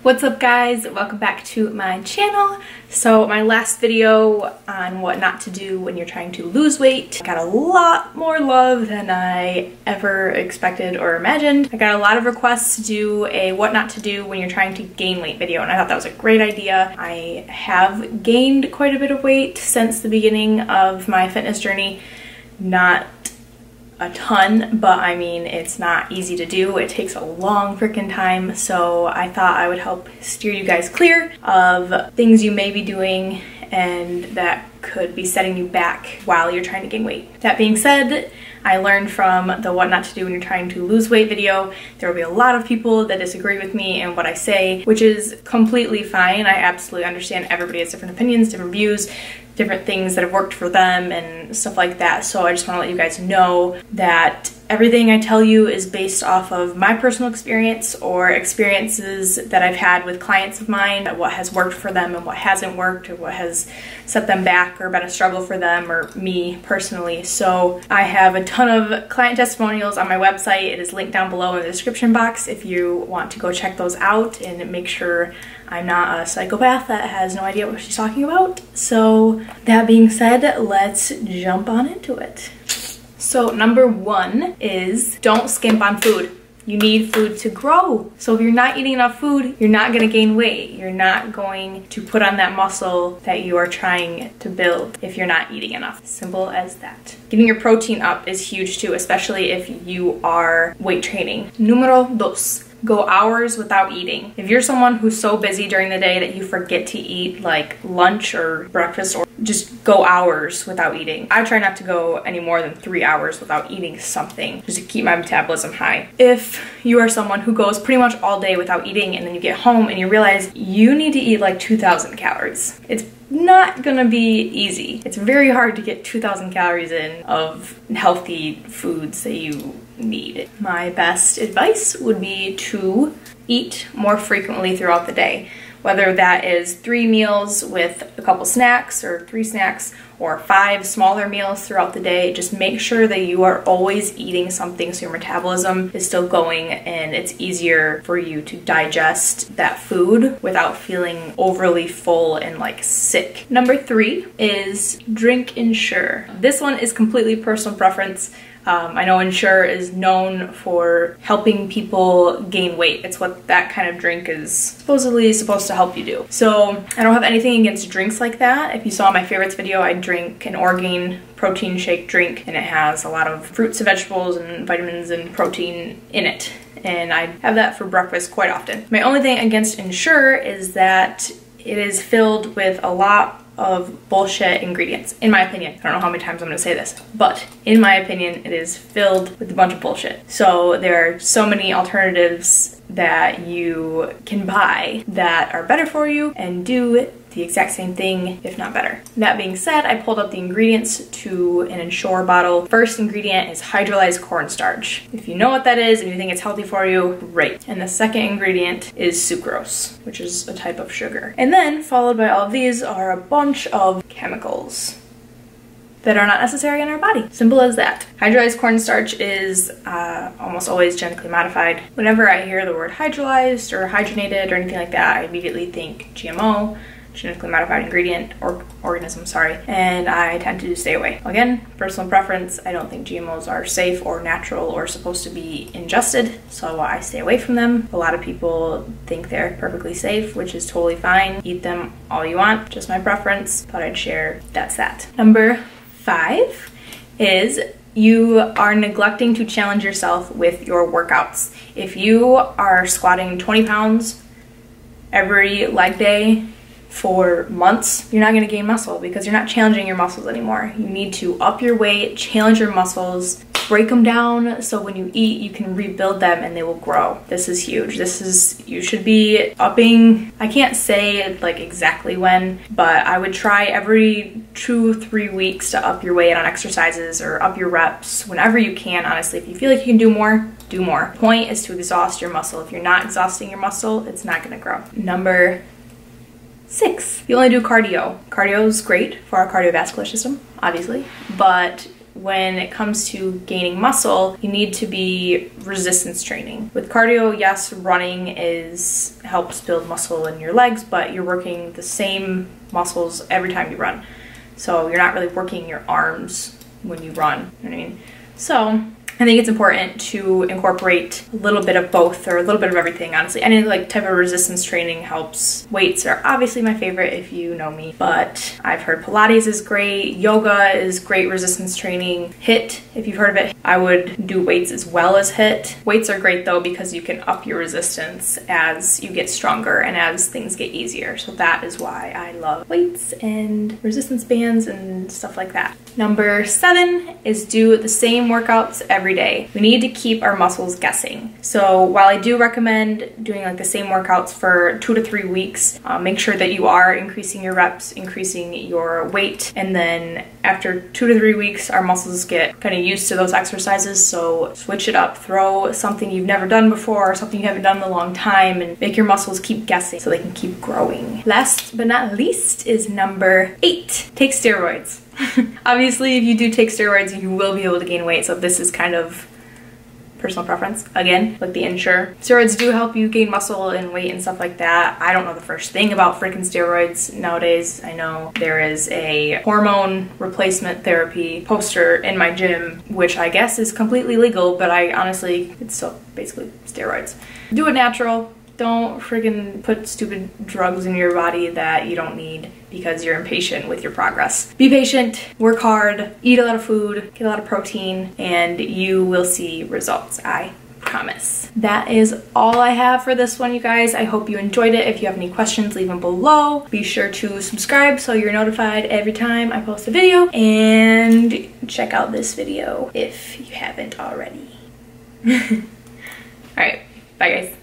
What's up guys? Welcome back to my channel. So my last video on what not to do when you're trying to lose weight got a lot more love than I ever expected or imagined. I got a lot of requests to do a what not to do when you're trying to gain weight video, and I thought that was a great idea. I have gained quite a bit of weight since the beginning of my fitness journey. Not a ton, but I mean, it's not easy to do. It takes a long freaking time, so I thought I would help steer you guys clear of things you may be doing and that could be setting you back while you're trying to gain weight. That being said, I learned from the what not to do when you're trying to lose weight video, there will be a lot of people that disagree with me and what I say, which is completely fine. I absolutely understand everybody has different opinions, different views, different things that have worked for them and stuff like that. So I just want to let you guys know that everything I tell you is based off of my personal experience or experiences that I've had with clients of mine, what has worked for them and what hasn't worked, or what has set them back or been a struggle for them or me personally. So I have a ton of client testimonials on my website. It is linked down below in the description box if you want to go check those out and make sure I'm not a psychopath that has no idea what she's talking about. So that being said, let's jump on into it. So number one is don't skimp on food. You need food to grow. So if you're not eating enough food, you're not gonna gain weight. You're not going to put on that muscle that you are trying to build if you're not eating enough. Simple as that. Getting your protein up is huge too, especially if you are weight training. Numero dos. Go hours without eating. If you're someone who's so busy during the day that you forget to eat like lunch or breakfast, or just go hours without eating. I try not to go any more than 3 hours without eating something just to keep my metabolism high. If you are someone who goes pretty much all day without eating and then you get home and you realize you need to eat like 2,000 calories, it's not gonna be easy. It's very hard to get 2,000 calories in of healthy foods that you need. My best advice would be to eat more frequently throughout the day, whether that is 3 meals with a couple snacks or 3 snacks or 5 smaller meals throughout the day. Just make sure that you are always eating something so your metabolism is still going and it's easier for you to digest that food without feeling overly full and like sick. Number 3 is drink Ensure. This one is completely personal preference. I know Ensure is known for helping people gain weight. It's what that kind of drink is supposedly supposed to help you do. So I don't have anything against drinks like that. If you saw my favorites video, I drink an Orgain protein shake drink, and it has a lot of fruits and vegetables and vitamins and protein in it. And I have that for breakfast quite often. My only thing against Ensure is that it is filled with a lot of bullshit ingredients, in my opinion. I don't know how many times I'm gonna say this, but in my opinion, it is filled with a bunch of bullshit. So there are so many alternatives that you can buy that are better for you and do the exact same thing, if not better. That being said, I pulled up the ingredients to an Ensure bottle. First ingredient is hydrolyzed cornstarch. If you know what that is and you think it's healthy for you, great. And the second ingredient is sucrose, which is a type of sugar. And then followed by all of these are a bunch of chemicals that are not necessary in our body. Simple as that. Hydrolyzed cornstarch is almost always genetically modified. Whenever I hear the word hydrolyzed or hydrogenated or anything like that, I immediately think GMO, genetically modified ingredient or organism, sorry, and I tend to stay away. Again, personal preference. I don't think GMOs are safe or natural or supposed to be ingested, so I stay away from them. A lot of people think they're perfectly safe, which is totally fine. Eat them all you want, just my preference. Thought I'd share that's that. Number 5 is you are neglecting to challenge yourself with your workouts. If you are squatting 20 pounds every leg day for months, you're not going to gain muscle because you're not challenging your muscles anymore. You need to up your weight, challenge your muscles, break them down so when you eat you can rebuild them and they will grow. This is huge. You should be upping, I can't say like exactly when, but I would try every 2-3 weeks to up your weight on exercises or up your reps whenever you can. Honestly, if you feel like you can do more, do more. Point is to exhaust your muscle. If you're not exhausting your muscle, it's not going to grow. Number 6, you only do cardio. Cardio is great for our cardiovascular system, obviously, but when it comes to gaining muscle, you need to be resistance training. With cardio, yes, running helps build muscle in your legs, but you're working the same muscles every time you run. So you're not really working your arms when you run, you know what I mean? So I think it's important to incorporate a little bit of both, or a little bit of everything, honestly. Any like type of resistance training helps. Weights are obviously my favorite if you know me, but I've heard Pilates is great, yoga is great resistance training, HIIT, if you've heard of it. I would do weights as well as HIIT. Weights are great though because you can up your resistance as you get stronger and as things get easier. So that is why I love weights and resistance bands and stuff like that. Number 7 is do the same workouts every day. We need to keep our muscles guessing. So while I do recommend doing like the same workouts for 2 to 3 weeks, make sure that you are increasing your reps, increasing your weight, and then after 2 to 3 weeks, our muscles get kind of used to those exercises. So switch it up, throw something you've never done before, or something you haven't done in a long time, and make your muscles keep guessing so they can keep growing. Last but not least is number 8, take steroids. Obviously, if you do take steroids, you will be able to gain weight, so this is kind of personal preference. Again, like the Ensure. Steroids do help you gain muscle and weight and stuff like that. I don't know the first thing about freaking steroids nowadays. I know there is a hormone replacement therapy poster in my gym, which I guess is completely legal, but it's still basically steroids. Do it natural. Don't friggin' put stupid drugs in your body that you don't need because you're impatient with your progress. Be patient, work hard, eat a lot of food, get a lot of protein, and you will see results, I promise. That is all I have for this one, you guys. I hope you enjoyed it. If you have any questions, leave them below. Be sure to subscribe so you're notified every time I post a video, and check out this video if you haven't already. All right, bye guys.